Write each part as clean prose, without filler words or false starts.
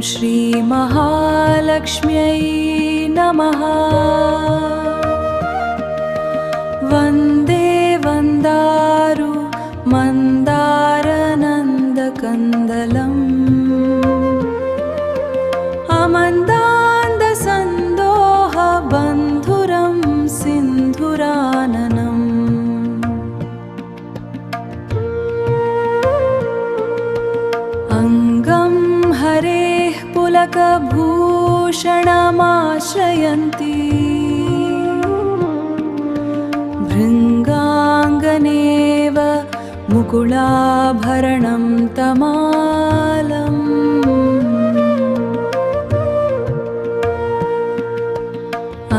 श्री महालक्ष्म्यै नमः। वन्दे वन्दारु मन्दारनन्दकन्दलम् अमन्दान्दसन्दोह बन्धुरं सिन्धुराननम्। अङ्गं हरेः पुलकभूषणमाश्रयन्ती भृङ्गाङ्गनेव मुकुलाभरणं तमालम्।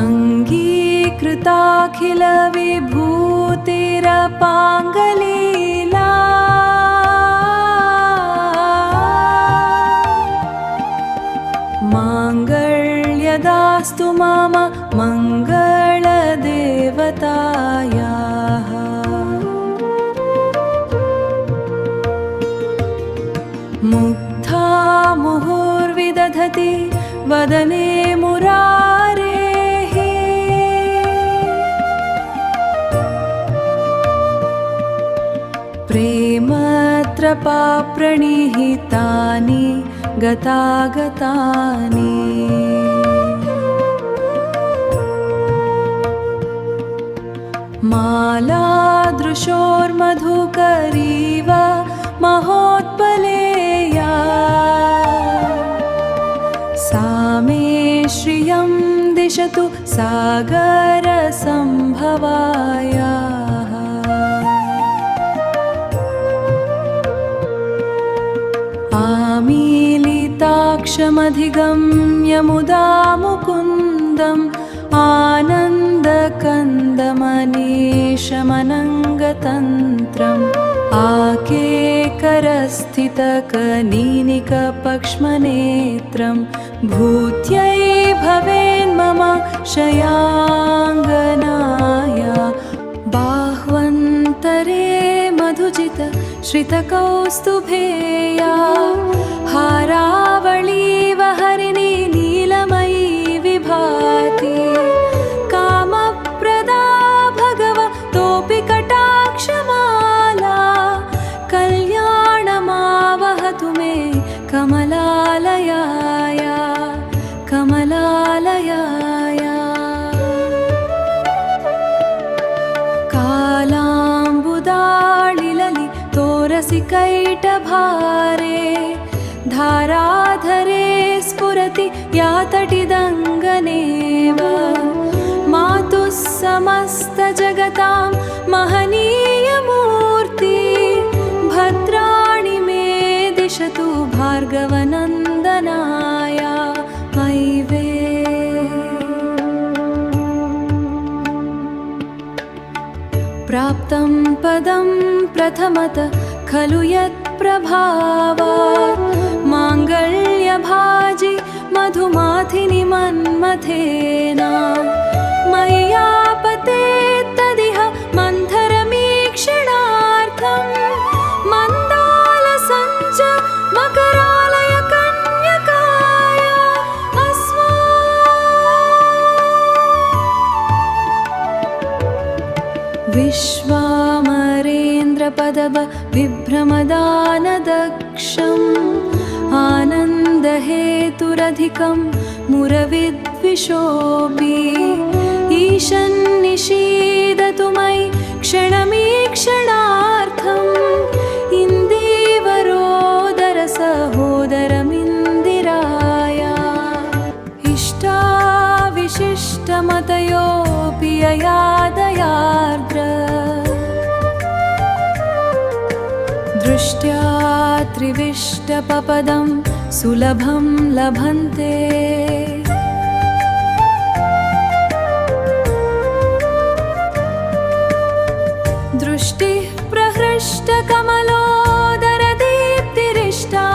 अङ्गीकृताखिलविभूतिरपाङ्गलीला माङ्गल्यदास्तु मम मङ्गलदेवतायाः। मुग्धा मुहुर्विदधति वदने मुरारेः। प्रेमत्रपाप्रणिहितानि गतागतानि। मालादृशोर्मधुकरीव महोत्पलेया सा मे श्रियं दिशतु सागरसम्भवायाः। आमीलिताक्षमधिगम्य मुदा मुकुन्दम् आनन्दकन्दमनीशमनङ्गतन्त्रम् आकेकरस्थितकनीनिकपक्ष्मनेत्रं भूत्यै भवेन्मम शयाङ्गनाया। बाह्वन्तरे मधुजित श्रितकौस्तुभेया हारावळीव हरिणी नीलमयी विभाति। कामप्रदा भगवतोऽपि कटाक्षमाला कल्याणमावहतु मे कमलालयाया कमलालयाया। कालाम्बुदाळिललितोरसिकैटभारे धाराधरे स्फुरति या तटिदङ्गनेव। मातुः समस्तजगतां महनीयमूर्ति भद्राणि मे दिशतु भार्गवनन्दनाया वैवे। प्राप्तं पदं प्रथमत खलु यत्प्रभावात् माङ्गल्यभाजि मधुमाथिनि मन्मथेन। मय्यापते तदिह मन्थरमीक्षणार्थं मन्दालसञ्च मकरालय कन्यकाया विश्वामरेन्द्रपदव विभ्रमदानदक्षम् आनन्दहेतुरधिकं मुरविद्विषोऽपि। ईशन्निषीदतु मयि क्षणमीक्षणार्थम् इन्दीवरोदरसहोदरमिन्दिराया। इष्टाविशिष्टमतयोऽपि ययादयार्द्र दृष्ट्या त्रिविष्टपपदं सुलभं लभन्ते। दृष्टिः प्रहृष्टकमलोदरदीप्तिरिष्टा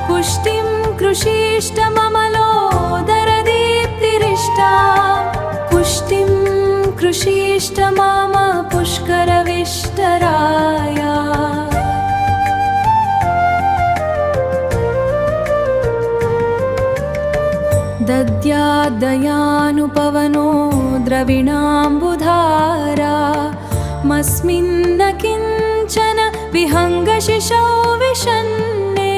पुष्टिं कृषीष्टममलोदरदीप्तिरिष्टा पुष्टिं कृषीष्ट मम पुष्करविष्टराया दद्याद्दयानुपवनो द्रविणाम्बुधारा मस्मिन्न किञ्चन विहङ्गशिशौ विषन्ने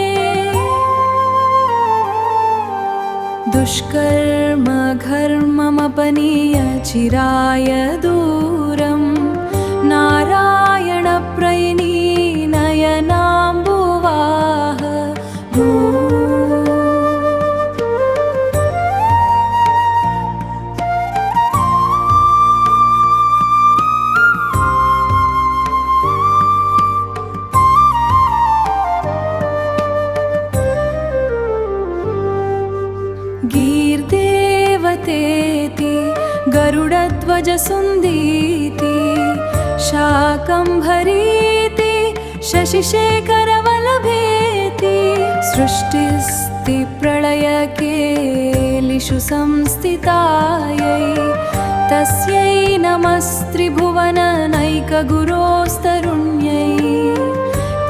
दुष्कर्म घर्ममपनीय चिराय दूरं नारायणप्रयिणी नयनाम्बुवाह गीर्देवतेति गरुडध्वजसुन्दीति शाकम्भरीति शशिशेखरवल्लभेति सृष्टिस्थितिप्रलयकेलिषु संस्थितायै तस्यै नमस्त्रिभुवननैकगुरोस्तरुण्यै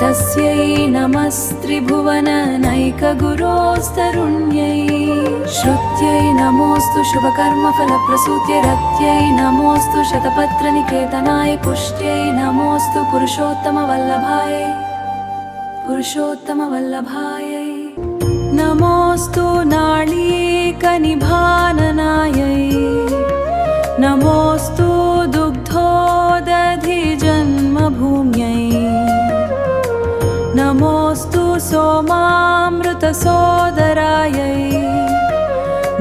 तस्यै नमस्त्रिभुवननैकगुरोस्तरुण्यै श्रुत्यै नमोऽस्तु शुभकर्मफलप्रसूत्यै रत्यै नमोऽस्तु शतपत्रनिकेतनाय पुष्ट्यै नमोऽस्तु पुरुषोत्तमवल्लभायै नमोऽस्तु नाळीकनिभाननायै नमोऽस्तु दुग्धोदधिजन्मभूम्यै नमोऽस्तु सोमामृतसोदरायै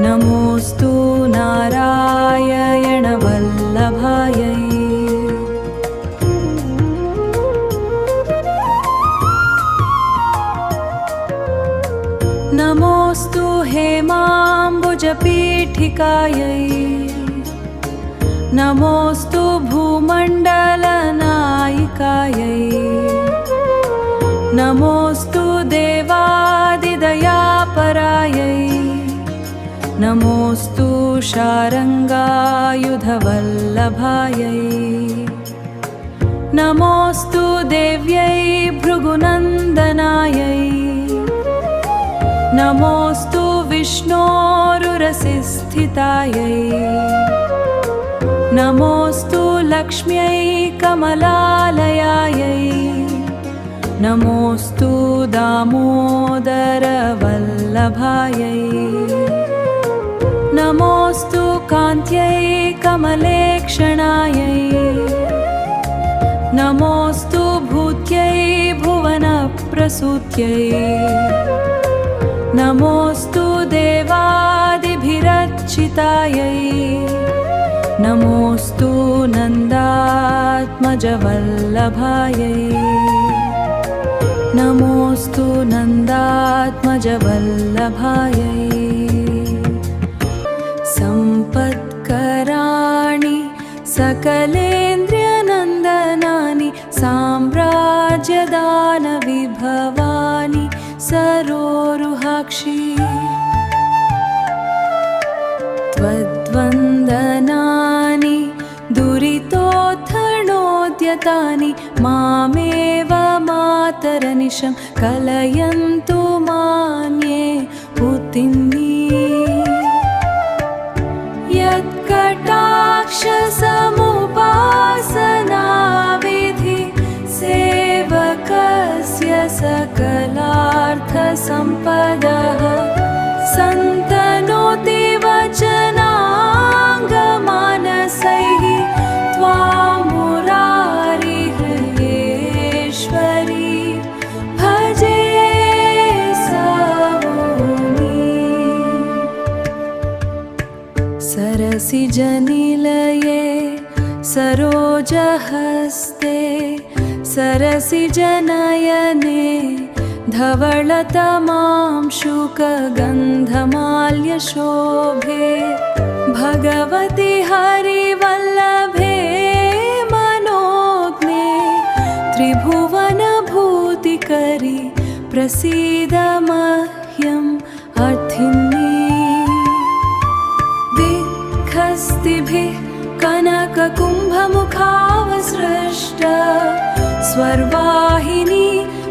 नमोऽस्तु नारायणवल्लभायै नमोऽस्तु हेमाम्बुजपीठिकायै नमोऽस्तु भूमण्डलनायिकायै नमोऽस्तु देवादिदयापरायै नमोऽस्तु शारङ्गायुधवल्लभायै नमोऽस्तु देव्यै भृगुनन्दनायै नमोऽस्तु विष्णोरुरसिस्थितायै नमोऽस्तु लक्ष्म्यै कमलालयायै नमोऽस्तु दामोदरवल्लभायै नमोऽस्तु कान्त्यै कमलेक्षणायै नमोऽस्तु भूत्यै भुवनप्रसूत्यै नमोऽस्तु देवादिभिरर्चितायै नमोऽस्तु नन्दात्मजवल्लभायै नमोऽस्तु नन्दात्मजवल्लभायै सम्पत्कराणि सकलेन्द्रियनन्दनानि साम्राज्यदानविभवानि सरोरुहाक्षी त्वद्वन्दनानि दुरितोत्थणोद्यतानि मामेव मातरनिशं कलयन्तु मान्ये पुतिन्नी यत्कटाक्षसमुपासनाविधि सेवकस्य सकलार्थसम्पदः सन्तनोति वचनाङ्गमानसैः त्वां मुरारिहृयेश्वरी भजे सवोनि सरसिजनिलये सरोजहस्ते सरसिजनयने धवळतमां शुकगन्धमाल्यशोभे भगवति हरिवल्लभे मनोज्ञे त्रिभुवनभूतिकरि प्रसीद मह्यम् शाखावसृष्ट स्वर्वाहिनी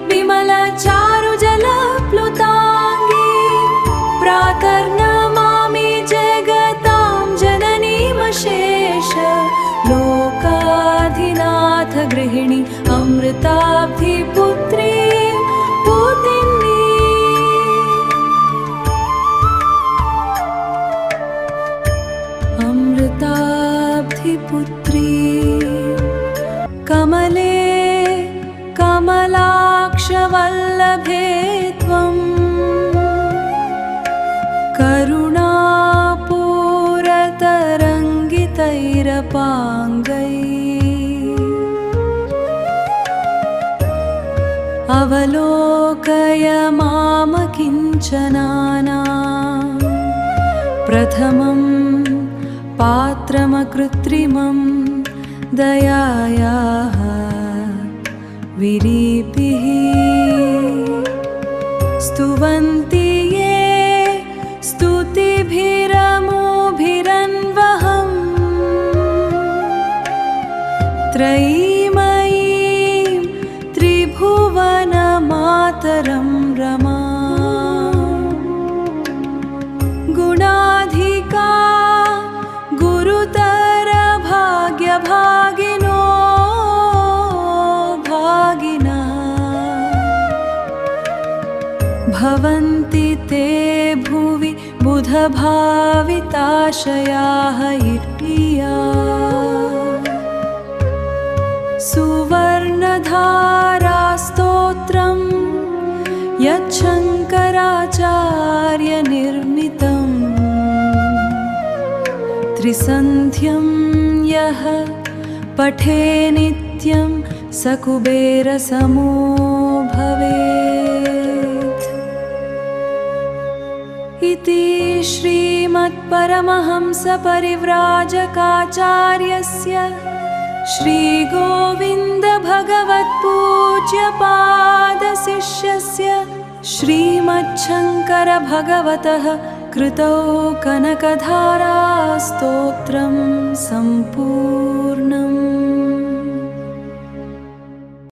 विमलचारुजलप्लुताङ्गी प्रातर्नमामि जगतां जननीमशेष लोकाधिनाथ गृहिणी अमृताब्धिपुत्री पूतिन्नी अमृताब्धिपुत्री कमले कमलाक्षवल्लभे त्वं करुणापूरतरङ्गितैरपाङ्गैः अवलोकय मामकिञ्चनानां प्रथमं पात्रमकृत्रिमं दयायाः विरीपिः स्तुवन्ति ये स्तुतिभिरमुभिरन्वहम् त्रयीमयीं त्रिभुवनमातरं रमा गुणाधिका गुरुतर भाग्यभागिनो भागिना भवन्ति ते भुवि बुधभाविताशयाः इट्टिया सुवर्णधारास्तोत्रं यच्छङ्कराचार्यनिर्मितम् त्रिसन्ध्यं यः पठे नित्यं स कुबेरसमो भवेत् इति श्रीमत्परमहंसपरिव्राजकाचार्यस्य श्रीगोविन्दभगवत्पूज्यपादशिष्यस्य श्रीमच्छङ्करभगवतः कृतौ कनकधारास्तोत्रं सम्पूर्णम्।